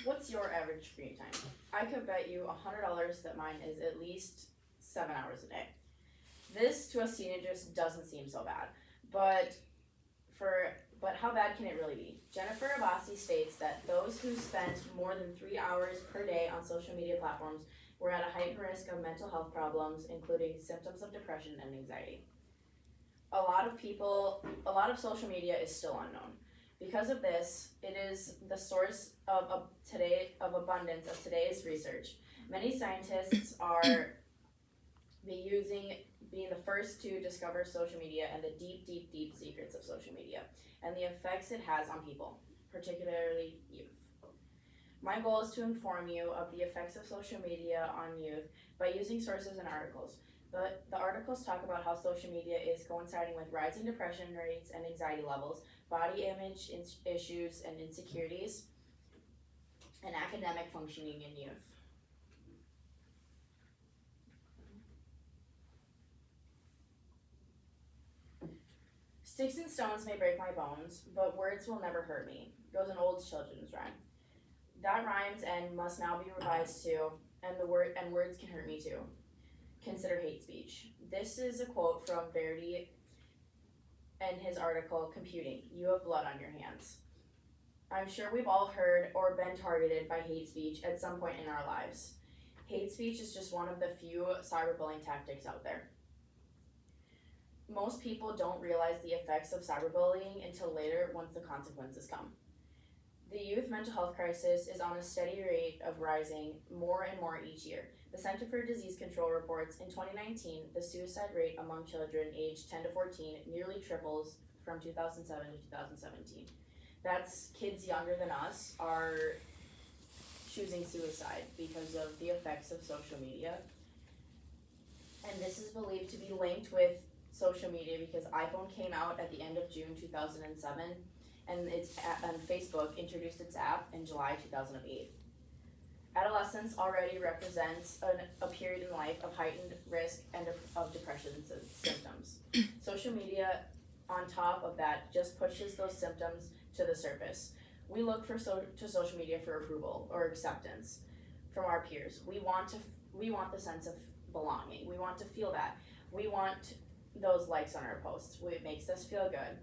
What's your average screen time? I could bet you $100 that mine is at least 7 hours a day. This to us teenagers doesn't seem so bad, but for but how bad can it really be? Jennifer Abbasi states that those who spent more than 3 hours per day on social media platforms were at a heightened risk of mental health problems, including symptoms of depression and anxiety. A lot of social media is still unknown. Because of this, it is the source of abundance of today's research. Many scientists are being the first to discover social media and the deep, deep, deep secrets of social media and the effects it has on people, particularly youth. My goal is to inform you of the effects of social media on youth by using sources and articles. The articles talk about how social media is coinciding with rising depression rates and anxiety levels, body image issues and insecurities, and academic functioning in youth. Sticks and stones may break my bones, but words will never hurt me, goes an old children's rhyme. That rhymes and must now be revised too, and words can hurt me too. Consider hate speech. This is a quote from Verity and his article, Computing, You Have Blood on Your Hands. I'm sure we've all heard or been targeted by hate speech at some point in our lives. Hate speech is just one of the few cyberbullying tactics out there. Most people don't realize the effects of cyberbullying until later once the consequences come. The youth mental health crisis is on a steady rate of rising more and more each year. The Center for Disease Control reports in 2019, the suicide rate among children aged 10 to 14 nearly triples from 2007 to 2017. That's kids younger than us are choosing suicide because of the effects of social media. And this is believed to be linked with social media because iPhone came out at the end of June 2007 and Facebook introduced its app in July 2008. Adolescence already represents a period in life of heightened risk and of depression symptoms. Social media, on top of that, just pushes those symptoms to the surface. We look to social media for approval or acceptance from our peers. We want the sense of belonging. We want to feel that. We want those likes on our posts. It makes us feel good.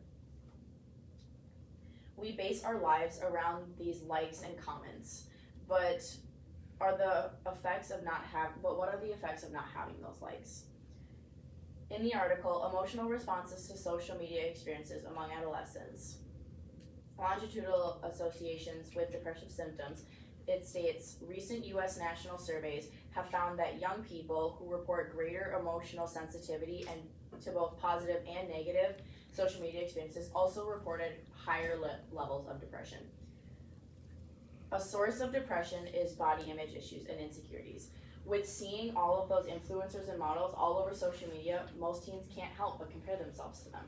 We base our lives around these likes and comments, but what are the effects of not having those likes? In the article, Emotional Responses to Social Media Experiences Among Adolescents, Longitudinal Associations with Depressive Symptoms, it states, recent U.S. national surveys have found that young people who report greater emotional sensitivity and to both positive and negative social media experiences also reported higher levels of depression. A source of depression is body image issues and insecurities. With seeing all of those influencers and models all over social media, most teens can't help but compare themselves to them.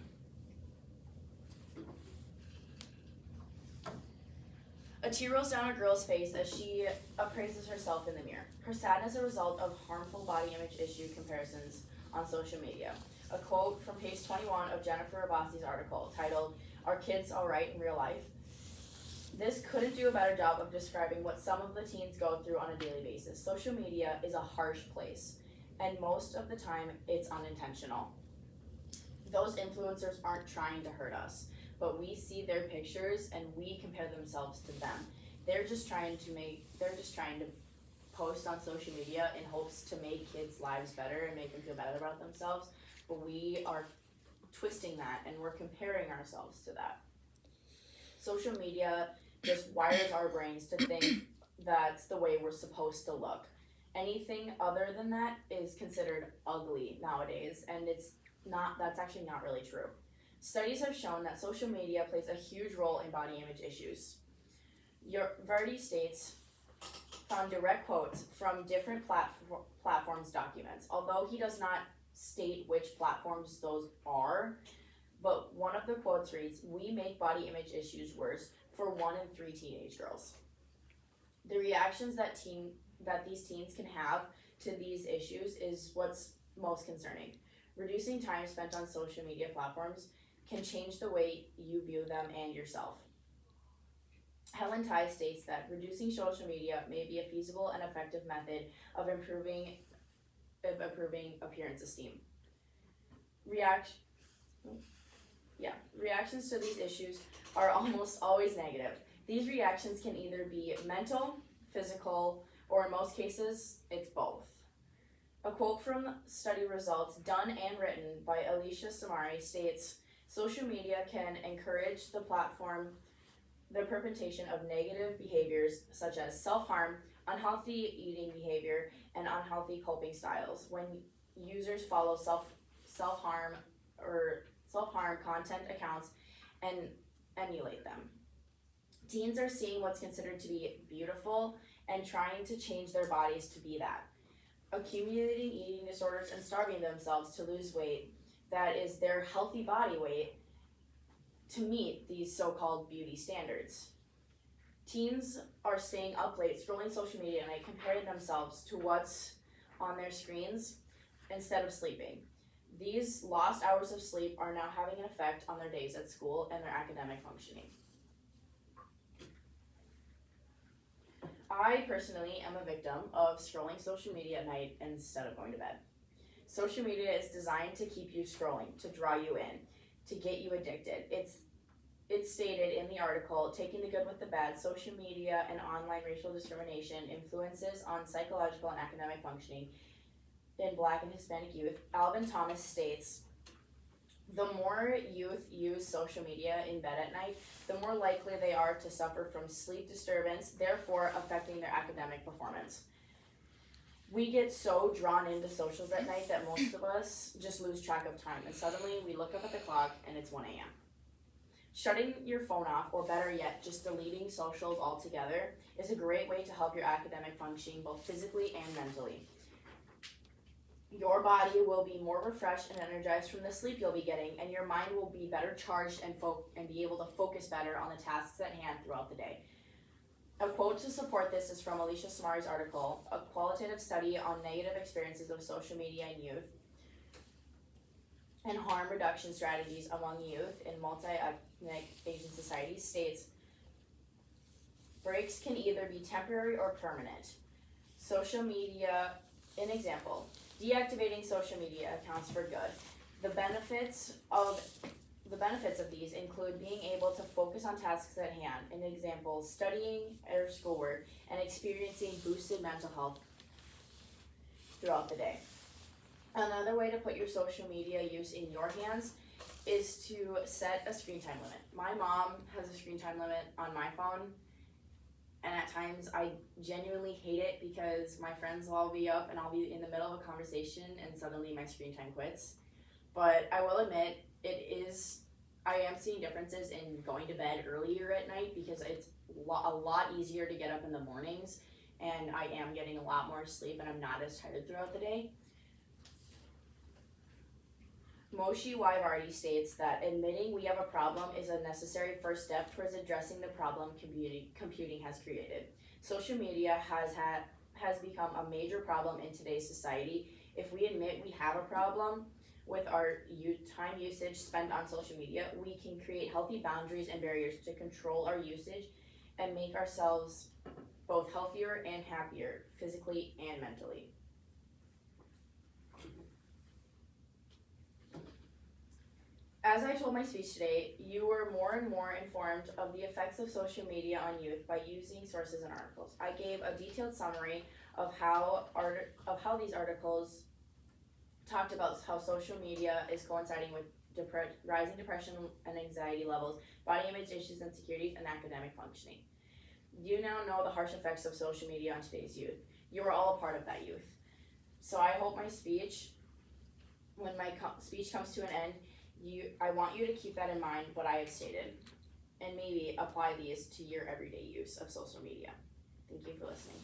A tear rolls down a girl's face as she appraises herself in the mirror. Her sadness is a result of harmful body image issue comparisons on social media. A quote from page 21 of Jennifer Abbasi's article titled, Are Kids Alright in Real Life? This couldn't do a better job of describing what some of the teens go through on a daily basis. Social media is a harsh place, and most of the time it's unintentional. Those influencers aren't trying to hurt us, but we see their pictures and we compare themselves to them. They're just trying to post on social media in hopes to make kids' lives better and make them feel better about themselves, but we are twisting that and we're comparing ourselves to that. Social media just wires our brains to think that's the way we're supposed to look. Anything other than that is considered ugly nowadays, and that's actually not really true. Studies have shown that social media plays a huge role in body image issues. Verdi states, found direct quotes from different platforms' documents, although he does not state which platforms those are, but one of the quotes reads, we make body image issues worse for 1 in 3 teenage girls. The reactions that these teens can have to these issues is what's most concerning. Reducing time spent on social media platforms can change the way you view them and yourself. Helen Tai states that reducing social media may be a feasible and effective method of improving appearance esteem. Reactions to these issues are almost always negative. These reactions can either be mental, physical, or in most cases, it's both. A quote from study results done and written by Alicia Samari states, social media can encourage the perpetration of negative behaviors such as self-harm, unhealthy eating behavior, and unhealthy coping styles when users follow self-harm content accounts and emulate them. Teens are seeing what's considered to be beautiful and trying to change their bodies to be that, accumulating eating disorders and starving themselves to lose weight that is their healthy body weight to meet these so-called beauty standards. Teens are staying up late, scrolling social media at night, comparing themselves to what's on their screens instead of sleeping. These lost hours of sleep are now having an effect on their days at school and their academic functioning. I personally am a victim of scrolling social media at night instead of going to bed. Social media is designed to keep you scrolling, to draw you in, to get you addicted. It's stated in the article, Taking the Good with the Bad, Social Media and Online Racial Discrimination Influences on Psychological and Academic Functioning in Black and Hispanic Youth. Alvin Thomas states, the more youth use social media in bed at night, the more likely they are to suffer from sleep disturbance, therefore affecting their academic performance. We get so drawn into socials at night that most of us just lose track of time, and suddenly we look up at the clock and it's 1 a.m. Shutting your phone off, or better yet, just deleting socials altogether, is a great way to help your academic functioning both physically and mentally. Your body will be more refreshed and energized from the sleep you'll be getting, and your mind will be better charged and be able to focus better on the tasks at hand throughout the day. A quote to support this is from Alicia Samari's article, A Qualitative Study on Negative Experiences of Social Media in Youth and Harm Reduction Strategies Among Youth in Multi-Ethnic Asian Societies, states, breaks can either be temporary or permanent. Social media, an example, deactivating social media accounts for good. The benefits of these include being able to focus on tasks at hand, an example, studying or schoolwork, and experiencing boosted mental health throughout the day. Another way to put your social media use in your hands is to set a screen time limit. My mom has a screen time limit on my phone, and at times I genuinely hate it because my friends will all be up and I'll be in the middle of a conversation and suddenly my screen time quits. But I will admit, I am seeing differences in going to bed earlier at night because it's a lot easier to get up in the mornings, and I am getting a lot more sleep and I'm not as tired throughout the day. Moshe Waivardi states that admitting we have a problem is a necessary first step towards addressing the problem computing has created. Social media has become a major problem in today's society. If we admit we have a problem with our time usage spent on social media, we can create healthy boundaries and barriers to control our usage and make ourselves both healthier and happier, physically and mentally. As I told my speech today, you were more and more informed of the effects of social media on youth by using sources and articles. I gave a detailed summary of how these articles talked about how social media is coinciding with rising depression and anxiety levels, body image issues, insecurities, and academic functioning. You now know the harsh effects of social media on today's youth. You are all a part of that youth. So I hope my speech, when my speech comes to an end, I want you to keep that in mind, what I have stated, and maybe apply these to your everyday use of social media. Thank you for listening.